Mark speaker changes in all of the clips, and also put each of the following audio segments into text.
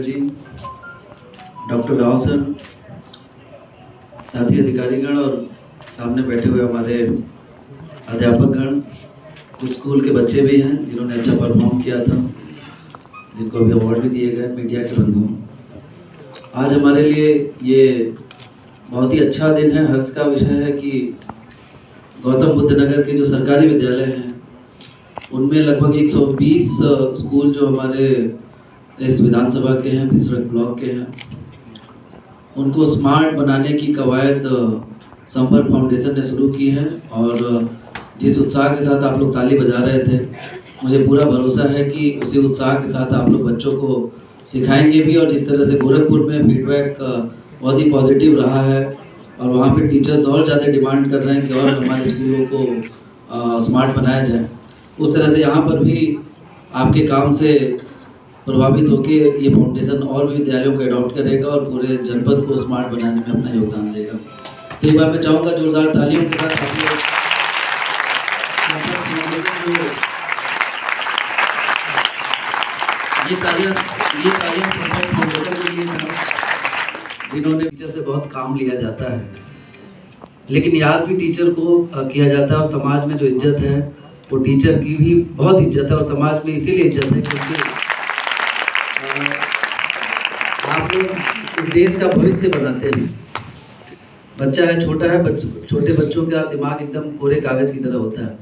Speaker 1: जी, doctor Rao sir, साथी अधिकारीगण और सामने बैठे हुए हमारे अध्यापकगण, कुछ स्कूल के बच्चे भी हैं जिन्होंने अच्छा परफॉर्म किया था, जिनको अभी अवार्ड भी दिए गए, मीडिया के बंधुओं, आज हमारे लिए ये बहुत ही अच्छा दिन है। हर्ष का विषय है कि गौतम बुद्ध नगर के जो सरकारी विद्यालय हैं उनमें लगभग 120 स्कूल जो हमारे इस विधानसभा के हैं, बिसरक ब्लॉक के हैं, उनको स्मार्ट बनाने की कवायद संपर्क फाउंडेशन ने शुरू की है। और जिस उत्साह के साथ आप लोग ताली बजा रहे थे, मुझे पूरा भरोसा है कि उसी उत्साह के साथ आप लोग बच्चों को सिखाएंगे भी। और जिस तरह से गोरखपुर में फीडबैक बहुत ही पॉजिटिव रहा है और वहाँ पे टीचर्स और ज़्यादा डिमांड कर रहे हैं कि और हमारे स्कूलों को स्मार्ट बनाया जाए, उस तरह से यहाँ पर भी आपके काम से प्रभावित होकर ये फाउंडेशन और भी विद्यालयों को अडॉप्ट करेगा और पूरे जनपद को स्मार्ट बनाने में अपना योगदान देगा। तो एक बार मैं चाहूँगा जोरदार तालियों के साथ आप लोग ये तालियां संपर्क फाउंडेशन के लिए जिन्होंने टीचर से बहुत काम लिया जाता है, लेकिन याद भी टीचर को किया जाता है। और समाज में जो इज्जत है वो टीचर की भी बहुत इज्जत है, और समाज में इसीलिए इज्जत है क्योंकि आप लोग इस देश का भविष्य बनाते हैं। बच्चा है, छोटा है, छोटे बच्चों का दिमाग एकदम कोरे कागज की तरह होता है।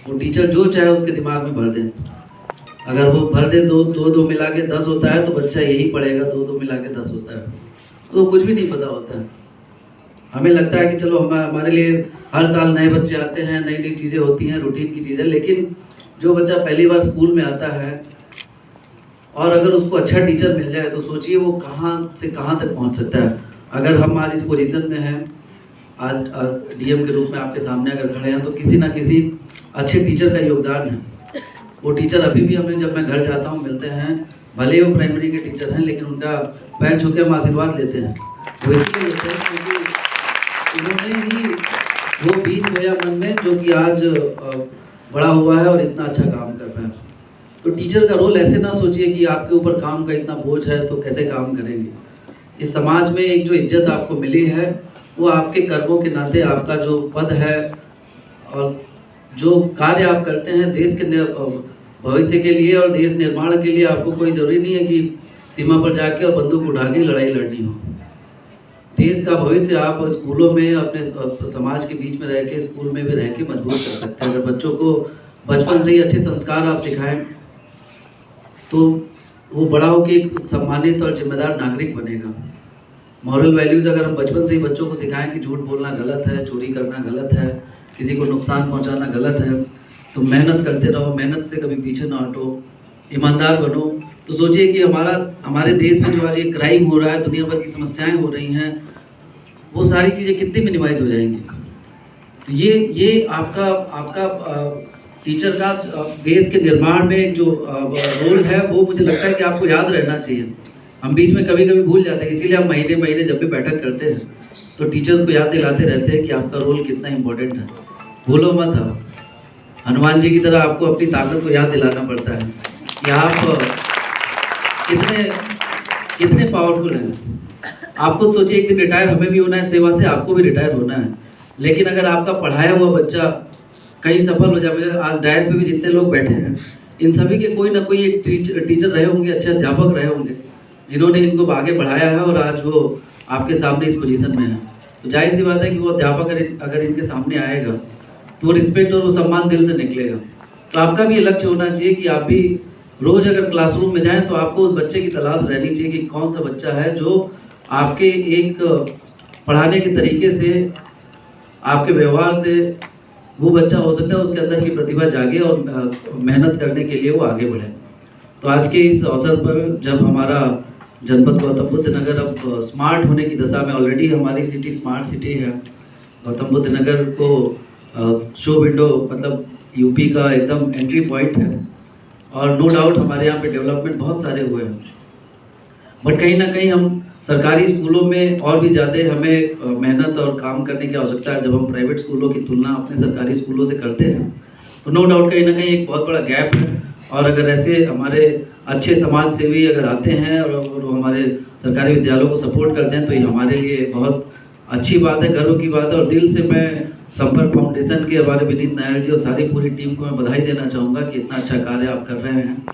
Speaker 1: वो टीचर जो चाहे उसके दिमाग में भर दें, अगर वो भर दे दो मिला के 10 होता है तो बच्चा यही पढ़ेगा, दो मिला के 10 होता है, तो कुछ भी नहीं पता होता है। हमें लगता है कि चलो हमारे लिए हर साल नए बच्चे आते हैं, नई नई चीज़ें होती हैं, रूटीन की चीज़ें, लेकिन जो बच्चा पहली बार स्कूल में आता है और अगर उसको अच्छा टीचर मिल जाए तो सोचिए वो कहाँ से कहाँ तक पहुँच सकता है। अगर हम आज इस पोजीशन में हैं, आज डीएम के रूप में आपके सामने अगर खड़े हैं, तो किसी ना किसी अच्छे टीचर का योगदान है। वो टीचर अभी भी हमें, जब मैं घर जाता हूँ, मिलते हैं, भले ही वो प्राइमरी के टीचर हैं, लेकिन उनका पैर छू के हम आशीर्वाद लेते हैं। वो इसलिए लेते हैं क्योंकि उन्होंने ही वो बीज बोया मन में जो कि आज बड़ा हुआ है और इतना अच्छा काम कर रहा है। तो टीचर का रोल ऐसे ना सोचिए कि आपके ऊपर काम का इतना बोझ है तो कैसे काम करेंगे। इस समाज में एक जो इज्जत आपको मिली है वो आपके कर्मों के नाते, आपका जो पद है और जो कार्य आप करते हैं देश के भविष्य के लिए और देश निर्माण के लिए, आपको कोई ज़रूरी नहीं है कि सीमा पर जाके और बंदूक उठा के लड़ाई लड़नी हो। देश का भविष्य आप स्कूलों में, अपने समाज के बीच में रह के, स्कूल में भी रह के मजबूत कर सकते हैं। अगर बच्चों को बचपन से ही अच्छे संस्कार आप सिखाएं तो वो बड़ा होकर एक सम्मानित और जिम्मेदार नागरिक बनेगा। मॉरल वैल्यूज़ अगर हम बचपन से ही बच्चों को सिखाएं कि झूठ बोलना गलत है, चोरी करना गलत है, किसी को नुकसान पहुंचाना गलत है, तो मेहनत करते रहो, मेहनत से कभी पीछे ना हटो, ईमानदार बनो, तो सोचिए कि हमारे देश में जो आज ये क्राइम हो रहा है, दुनिया भर की समस्याएं हो रही हैं, वो सारी चीज़ें कितनी मिनिमाइज हो जाएंगी। तो ये आपका टीचर का देश के निर्माण में जो रोल है वो मुझे लगता है कि आपको याद रहना चाहिए। हम बीच में कभी कभी भूल जाते हैं, इसीलिए हम महीने महीने जब भी बैठक करते हैं तो टीचर्स को याद दिलाते रहते हैं कि आपका रोल कितना इम्पोर्टेंट है। भूलो मत, हनुमान जी की तरह आपको अपनी ताकत को याद दिलाना पड़ता है कि आप कितने पावरफुल हैं। आप खुद सोचिए, एक दिन रिटायर हमें भी होना है सेवा से, आपको भी रिटायर होना है, लेकिन अगर आपका पढ़ाया हुआ बच्चा कहीं सफल हो जाए, आज डायस पे भी जितने लोग बैठे हैं इन सभी के कोई ना कोई एक टीचर रहे होंगे, अच्छे अध्यापक रहे होंगे जिन्होंने इनको आगे बढ़ाया है और आज वो आपके सामने इस पोजीशन में है। तो जाहिर सी बात है कि वो अध्यापक अगर इनके सामने आएगा तो वो रिस्पेक्ट और वो सम्मान दिल से निकलेगा। तो आपका भी ये लक्ष्य होना चाहिए कि आप भी रोज़ अगर क्लासरूम में जाएं तो आपको उस बच्चे की तलाश रहनी चाहिए कि कौन सा बच्चा है जो आपके एक पढ़ाने के तरीके से, आपके व्यवहार से वो बच्चा हो सकता है उसके अंदर की प्रतिभा जागे और मेहनत करने के लिए वो आगे बढ़े। तो आज के इस अवसर पर जब हमारा जनपद गौतम बुद्ध नगर अब स्मार्ट होने की दशा में, ऑलरेडी हमारी सिटी स्मार्ट सिटी है, गौतम बुद्ध नगर को शो विंडो मतलब यूपी का एकदम एंट्री पॉइंट है और नो डाउट हमारे यहाँ पे डेवलपमेंट बहुत सारे हुए हैं, बट कहीं ना कहीं हम सरकारी स्कूलों में और भी ज़्यादा हमें मेहनत और काम करने की आवश्यकता है। जब हम प्राइवेट स्कूलों की तुलना अपने सरकारी स्कूलों से करते हैं तो नो डाउट कहीं ना कहीं एक बहुत बड़ा गैप है और अगर ऐसे हमारे अच्छे समाज सेवी अगर आते हैं और हमारे सरकारी विद्यालयों को सपोर्ट करते हैं तो ये हमारे लिए बहुत अच्छी बात है, गर्व की बात है। और दिल से मैं संपर्क फाउंडेशन के हमारे विनीत नायर जी और सारी पूरी टीम को मैं बधाई देना चाहूँगा कि इतना अच्छा कार्य आप कर रहे हैं।